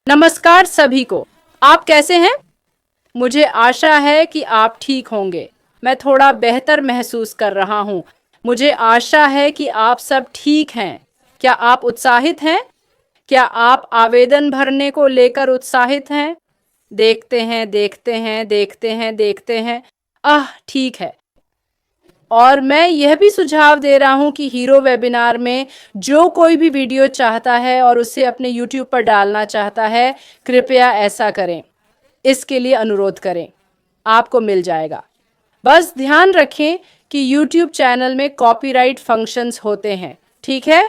नमस्कार सभी को। आप कैसे हैं? मुझे आशा है कि आप ठीक होंगे। मैं थोड़ा बेहतर महसूस कर रहा हूँ। मुझे आशा है कि आप सब ठीक हैं। क्या आप उत्साहित हैं? क्या आप आवेदन भरने को लेकर उत्साहित हैं? देखते हैं, देखते हैं, देखते हैं, देखते हैं। ठीक है। और मैं यह भी सुझाव दे रहा हूं कि हीरो वेबिनार में जो कोई भी वीडियो चाहता है और उसे अपने YouTube पर डालना चाहता है, कृपया ऐसा करें। इसके लिए अनुरोध करें, आपको मिल जाएगा। बस ध्यान रखें कि YouTube चैनल में कॉपीराइट फंक्शंस होते हैं, ठीक है?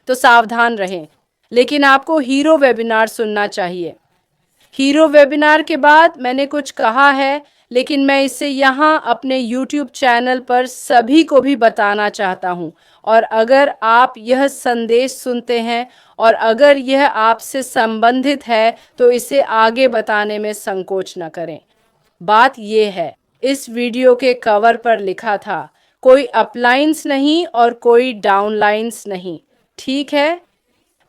तो सावधान रहें। लेकिन आपको हीरो वेबिनार सुनना चाहिए। हीरो वेबिनार के बाद मैंने कुछ कहा है, लेकिन मैं इसे यहाँ अपने YouTube चैनल पर सभी को भी बताना चाहता हूँ। और अगर आप यह संदेश सुनते हैं और अगर यह आपसे संबंधित है तो इसे आगे बताने में संकोच न करें। बात यह है, इस वीडियो के कवर पर लिखा था, कोई अपलाइंस नहीं और कोई डाउनलाइंस नहीं, ठीक है?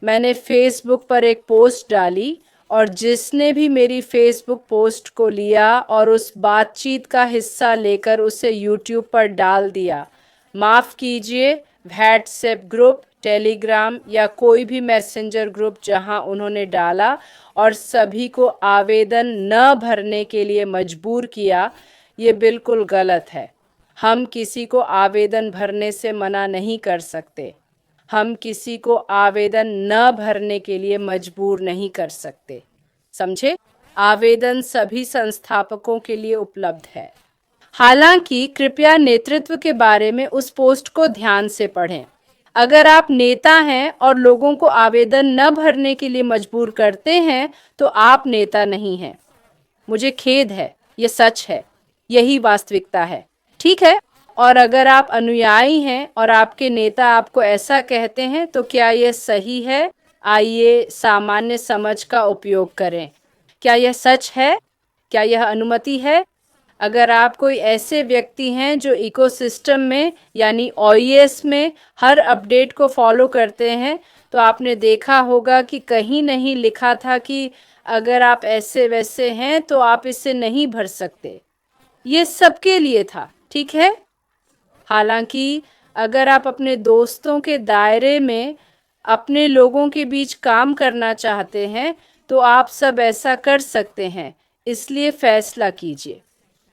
मैंने फेसबुक पर एक पोस्ट डाली और जिसने भी मेरी फेसबुक पोस्ट को लिया और उस बातचीत का हिस्सा लेकर उसे यूट्यूब पर डाल दिया, माफ़ कीजिए, व्हाट्सएप ग्रुप, टेलीग्राम या कोई भी मैसेंजर ग्रुप जहां उन्होंने डाला और सभी को आवेदन न भरने के लिए मजबूर किया, ये बिल्कुल गलत है। हम किसी को आवेदन भरने से मना नहीं कर सकते। हम किसी को आवेदन न भरने के लिए मजबूर नहीं कर सकते, समझे? आवेदन सभी संस्थापकों के लिए उपलब्ध है। हालांकि कृपया नेतृत्व के बारे में उस पोस्ट को ध्यान से पढ़ें। अगर आप नेता हैं और लोगों को आवेदन न भरने के लिए मजबूर करते हैं तो आप नेता नहीं हैं। मुझे खेद है, ये सच है, यही वास्तविकता है, ठीक है? और अगर आप अनुयायी हैं और आपके नेता आपको ऐसा कहते हैं तो क्या यह सही है? आइए सामान्य समझ का उपयोग करें। क्या यह सच है? क्या यह अनुमति है? अगर आप कोई ऐसे व्यक्ति हैं जो इकोसिस्टम में यानी ओईएस में हर अपडेट को फॉलो करते हैं, तो आपने देखा होगा कि कहीं नहीं लिखा था कि अगर आप ऐसे वैसे हैं तो आप इसे नहीं भर सकते। ये सबके लिए था, ठीक है? हालांकि अगर आप अपने दोस्तों के दायरे में अपने लोगों के बीच काम करना चाहते हैं तो आप सब ऐसा कर सकते हैं। इसलिए फैसला कीजिए,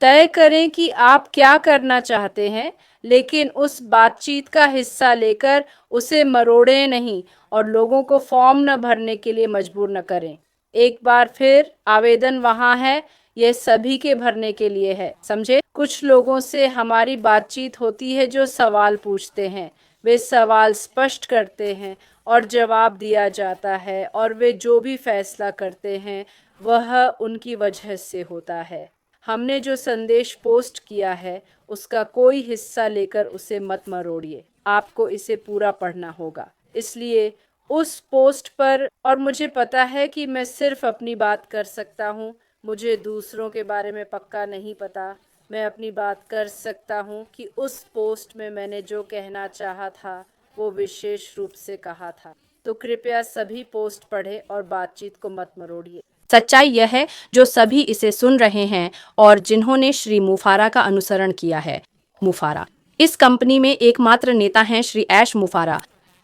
तय करें कि आप क्या करना चाहते हैं, लेकिन उस बातचीत का हिस्सा लेकर उसे मरोड़ें नहीं और लोगों को फॉर्म न भरने के लिए मजबूर न करें। एक बार फिर आवेदन वहाँ है, यह सभी के भरने के लिए है, समझे? कुछ लोगों से हमारी बातचीत होती है जो सवाल पूछते हैं, वे सवाल स्पष्ट करते हैं और जवाब दिया जाता है और वे जो भी फैसला करते हैं वह उनकी वजह से होता है। हमने जो संदेश पोस्ट किया है उसका कोई हिस्सा लेकर उसे मत मरोड़िए। आपको इसे पूरा पढ़ना होगा। इसलिए उस पोस्ट पर, और मुझे पता है कि मैं सिर्फ अपनी बात कर सकता हूँ, मुझे दूसरों के बारे में पक्का नहीं पता। मैं अपनी बात कर सकता हूँ कि उस पोस्ट में मैंने जो कहना चाहा था वो विशेष रूप से कहा था। तो कृपया सभी पोस्ट पढ़ें और बातचीत को मत मरोड़िए। सच्चाई यह है, जो सभी इसे सुन रहे हैं और जिन्होंने श्री मुफारा का अनुसरण किया है। मुफारा इस कंपनी में एकमात्र नेता हैं श्री ऐश मुफारा।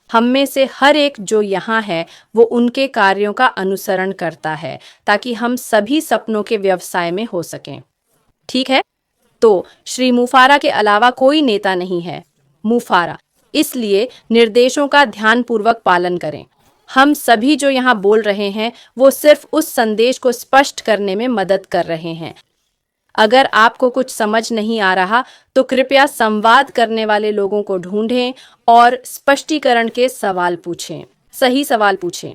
हम में से हर एक जो यहाँ है वो उनके कार्यों का अनुसरण करता है ताकि हम सभी सपनों के व्यवसाय में हो सकें, ठीक है? तो श्री मुफारा के अलावा कोई नेता नहीं है। मुफारा, इसलिए निर्देशों का ध्यानपूर्वक पालन करें। हम सभी जो यहाँ बोल रहे हैं वो सिर्फ उस संदेश को स्पष्ट करने में मदद कर रहे हैं। अगर आपको कुछ समझ नहीं आ रहा तो कृपया संवाद करने वाले लोगों को ढूंढें और स्पष्टीकरण के सवाल पूछें, सही सवाल पूछें।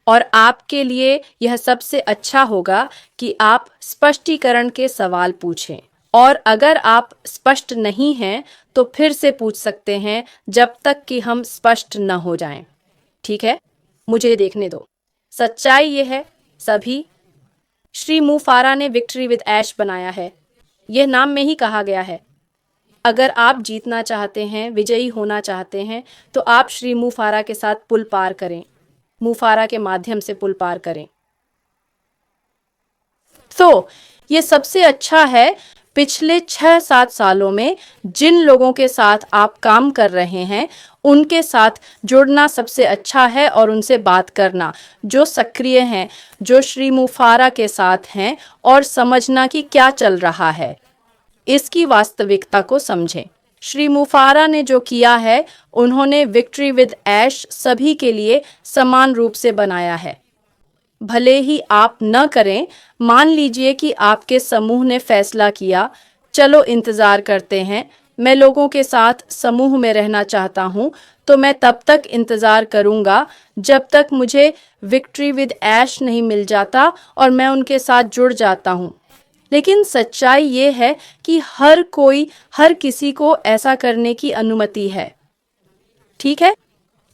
और आपके लिए यह सबसे अच्छा होगा कि आप स्पष्टीकरण के सवाल पूछें। और अगर आप स्पष्ट नहीं हैं तो फिर से पूछ सकते हैं जब तक कि हम स्पष्ट न हो जाएं, ठीक है? मुझे देखने दो। सच्चाई ये है, सभी श्री मुफारा ने विक्ट्री विद ऐश बनाया है। यह नाम में ही कहा गया है। अगर आप जीतना चाहते हैं, विजयी होना चाहते हैं, तो आप श्री मुफारा के साथ पुल पार करें, मुफारा के माध्यम से पुल पार करें। तो ये सबसे अच्छा है। पिछले 6-7 सालों में जिन लोगों के साथ आप काम कर रहे हैं उनके साथ जुड़ना सबसे अच्छा है और उनसे बात करना, जो सक्रिय हैं, जो श्री मुफारा के साथ हैं, और समझना कि क्या चल रहा है, इसकी वास्तविकता को समझें। श्री मुफारा ने जो किया है, उन्होंने विक्ट्री विद ऐश सभी के लिए समान रूप से बनाया है। भले ही आप न करें, मान लीजिए कि आपके समूह ने फैसला किया, चलो इंतज़ार करते हैं, मैं लोगों के साथ समूह में रहना चाहता हूँ, तो मैं तब तक इंतज़ार करूँगा जब तक मुझे विक्ट्री विद ऐश नहीं मिल जाता और मैं उनके साथ जुड़ जाता हूँ। लेकिन सच्चाई ये है कि हर किसी को ऐसा करने की अनुमति है, ठीक है?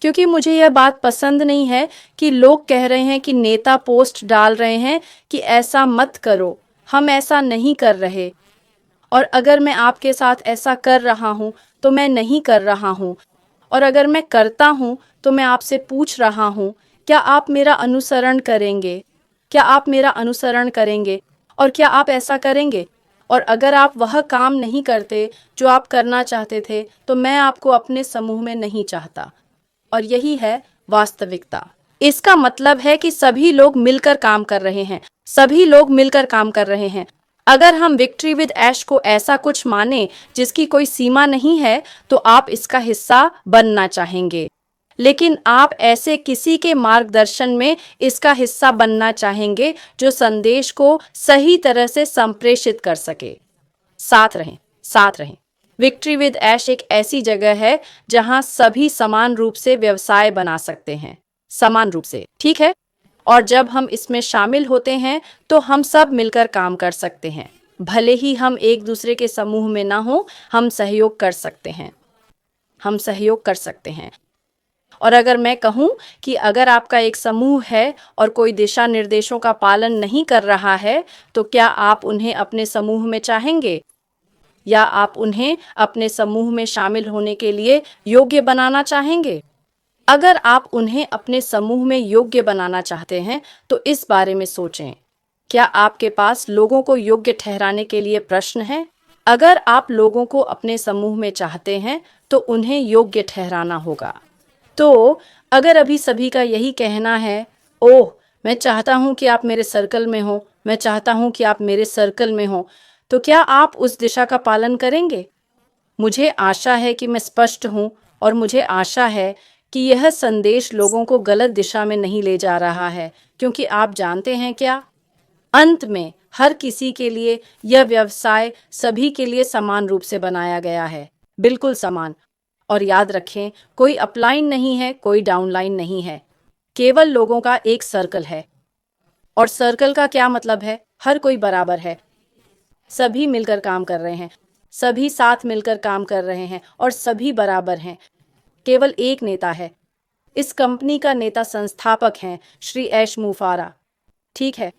क्योंकि मुझे यह बात पसंद नहीं है कि लोग कह रहे हैं कि नेता पोस्ट डाल रहे हैं कि ऐसा मत करो, हम ऐसा नहीं कर रहे, और अगर मैं आपके साथ ऐसा कर रहा हूँ तो मैं नहीं कर रहा हूँ, और अगर मैं करता हूँ तो मैं आपसे पूछ रहा हूँ, क्या आप मेरा अनुसरण करेंगे? क्या आप मेरा अनुसरण करेंगे? और क्या आप ऐसा करेंगे? और अगर आप वह काम नहीं करते जो आप करना चाहते थे, तो मैं आपको अपने समूह में नहीं चाहता। और यही है वास्तविकता। इसका मतलब है कि सभी लोग मिलकर काम कर रहे हैं, सभी लोग मिलकर काम कर रहे हैं। अगर हम विक्ट्री विद ऐश को ऐसा कुछ माने जिसकी कोई सीमा नहीं है, तो आप इसका हिस्सा बनना चाहेंगे। लेकिन आप ऐसे किसी के मार्गदर्शन में इसका हिस्सा बनना चाहेंगे जो संदेश को सही तरह से संप्रेषित कर सके। साथ रहें, साथ रहें। विक्ट्री विद ऐश एक ऐसी जगह है जहां सभी समान रूप से व्यवसाय बना सकते हैं, समान रूप से, ठीक है? और जब हम इसमें शामिल होते हैं तो हम सब मिलकर काम कर सकते हैं। भले ही हम एक दूसरे के समूह में ना हो, हम सहयोग कर सकते हैं, हम सहयोग कर सकते हैं। और अगर मैं कहूं कि अगर आपका एक समूह है और कोई दिशा निर्देशों का पालन नहीं कर रहा है, तो क्या आप उन्हें अपने समूह में चाहेंगे? या आप उन्हें अपने समूह में शामिल होने के लिए योग्य बनाना चाहेंगे? अगर आप उन्हें अपने समूह में योग्य बनाना चाहते हैं, तो इस बारे में सोचें। क्या आपके पास लोगों को योग्य ठहराने के लिए प्रश्न है? अगर आप लोगों को अपने समूह में चाहते हैं, तो उन्हें योग्य ठहराना होगा। तो अगर अभी सभी का यही कहना है, ओह, मैं चाहता हूं कि आप मेरे सर्कल में हो, मैं चाहता हूं कि आप मेरे सर्कल में हो, तो क्या आप उस दिशा का पालन करेंगे? मुझे आशा है कि मैं स्पष्ट हूं, और मुझे आशा है कि यह संदेश लोगों को गलत दिशा में नहीं ले जा रहा है, क्योंकि आप जानते हैं क्या? अंत में हर किसी के लिए यह व्यवसाय सभी के लिए समान रूप से बनाया गया है, बिल्कुल समान। और याद रखें, कोई अपलाइन नहीं है, कोई डाउनलाइन नहीं है, केवल लोगों का एक सर्कल है। और सर्कल का क्या मतलब है? हर कोई बराबर है, सभी मिलकर काम कर रहे हैं, सभी साथ मिलकर काम कर रहे हैं, और सभी बराबर हैं। केवल एक नेता है। इस कंपनी का नेता संस्थापक हैं श्री ऐश मुफारा, ठीक है?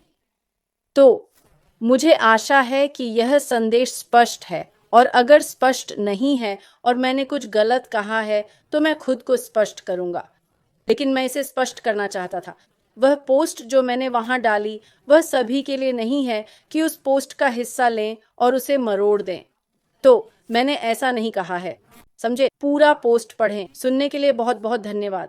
तो मुझे आशा है कि यह संदेश स्पष्ट है, और अगर स्पष्ट नहीं है और मैंने कुछ गलत कहा है तो मैं खुद को स्पष्ट करूंगा। लेकिन मैं इसे स्पष्ट करना चाहता था। वह पोस्ट जो मैंने वहां डाली, वह सभी के लिए नहीं है कि उस पोस्ट का हिस्सा लें और उसे मरोड़ दें। तो मैंने ऐसा नहीं कहा है, समझे? पूरा पोस्ट पढ़ें। सुनने के लिए बहुत बहुत धन्यवाद।